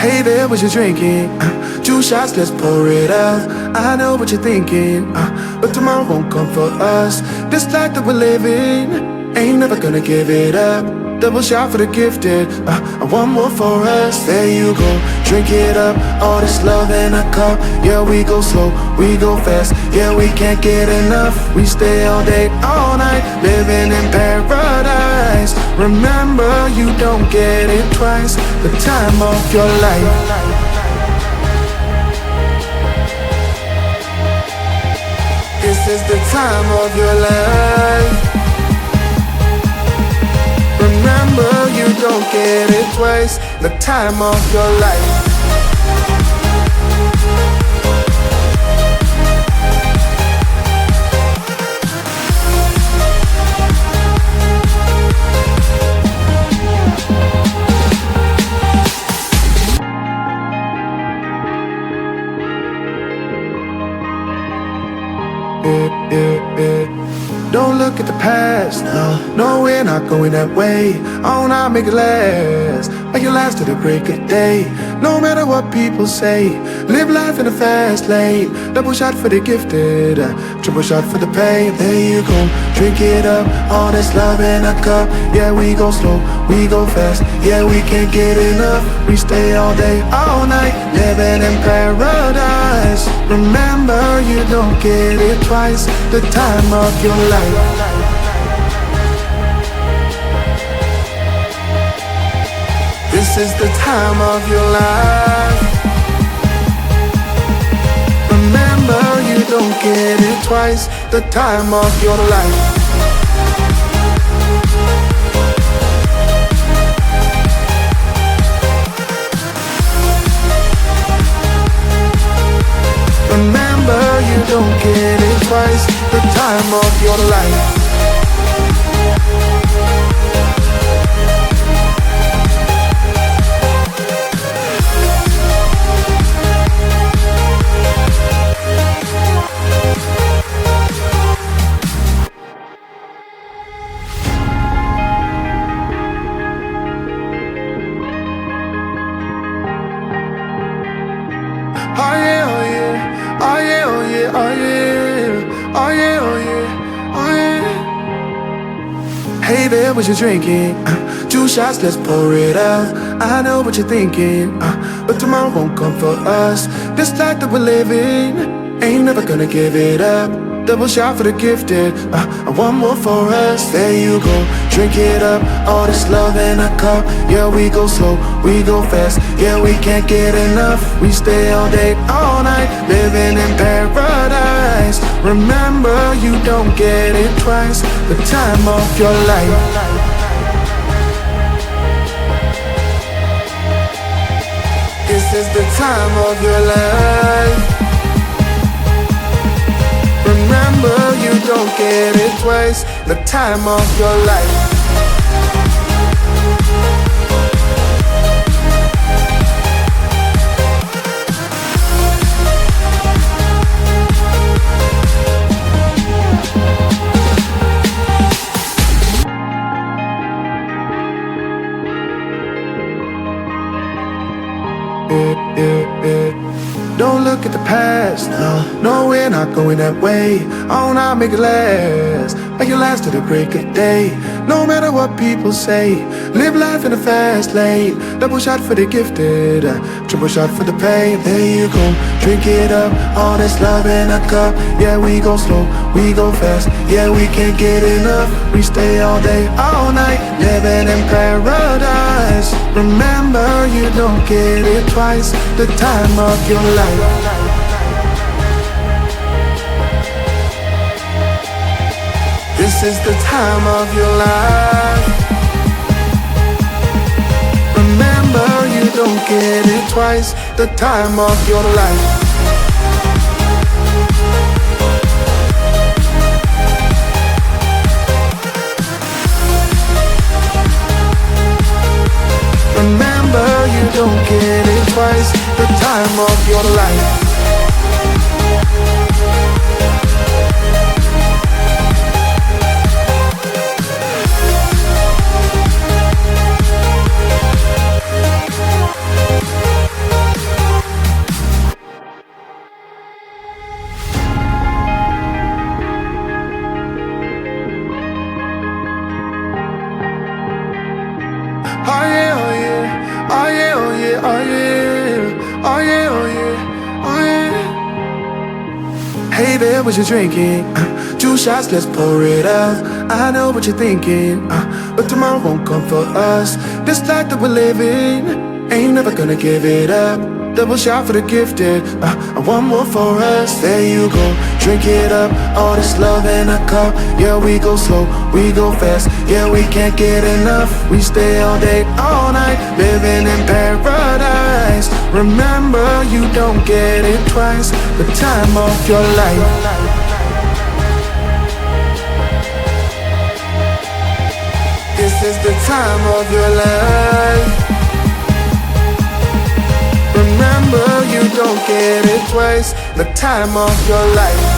Hey there, what you drinking? 2 shots, let's pour it out. I know what you're thinking, but tomorrow won't come for us. This life that we're living, ain't never gonna give it up. Double shot for the gifted, and one more for us. There you go, drink it up. All this love in a cup. Yeah, we go slow, we go fast. Yeah, we can't get enough. We stay all day, all night, living in paradise. Remember, you don't get it twice. The time of your life. This is the time of your life. Remember, you don't get it twice. The time of your life. Don't look at the past, no, we're not going that way. Oh, now make it last, make it last to the break of day. No matter what people say, live life in a fast lane. Double shot for the gifted, triple shot for the pain. There you go, drink it up, all this love in a cup. Yeah, we go slow, we go fast. Yeah, we can't get enough. We stay all day, all night, living in paradise. Remember, you don't get it twice. The time of your life. This is the time of your life. Remember, you don't get it twice. The time of your life. Remember, you don't get it twice. The time of your life. Oh yeah, oh yeah, oh yeah, oh yeah, oh yeah, oh yeah, oh yeah, oh yeah. Hey there, what you drinking? 2 shots, let's pour it out. I know what you're thinking, but tomorrow won't come for us. This life that we're living, ain't never gonna give it up. Double shot for the gifted, and one more for us. There you go, drink it up. All this love in a cup. Yeah, we go slow, we go fast. Yeah, we can't get enough. We stay all day, all night, living in paradise. Remember, you don't get it twice. The time of your life. This is the time of your life. Remember, you don't get it twice. The time of your life. Don't look at the past, no, we're not going that way. Oh, now make it last, make it last to the break of day. No matter what people say, live life in a fast lane. Double shot for the gifted, triple shot for the pain. There you go, drink it up, all this love in a cup. Yeah, we go slow, we go fast. Yeah, we can't get enough. We stay all day, all night, living in paradise. Remember, you don't get it twice. The time of your life. This is the time of your life. Remember, you don't get it twice. The time of your life. Remember, you don't get it twice. The time of your life. Oh yeah, oh yeah, oh yeah. Oh yeah, oh yeah, oh yeah. Hey there, what you drinking? 2 shots, let's pour it out. I know what you're thinking, but tomorrow won't come for us. This life that we're living, ain't never gonna give it up. Double shot for the gifted, and one more for us. There you go, drink it up. All this love in a cup. Yeah, we go slow, we go fast. Yeah, we can't get enough. We stay all day, all night, living in paradise. Remember, you don't get it twice. The time of your life. This is the time of your life. Remember, you don't get it twice. The time of your life.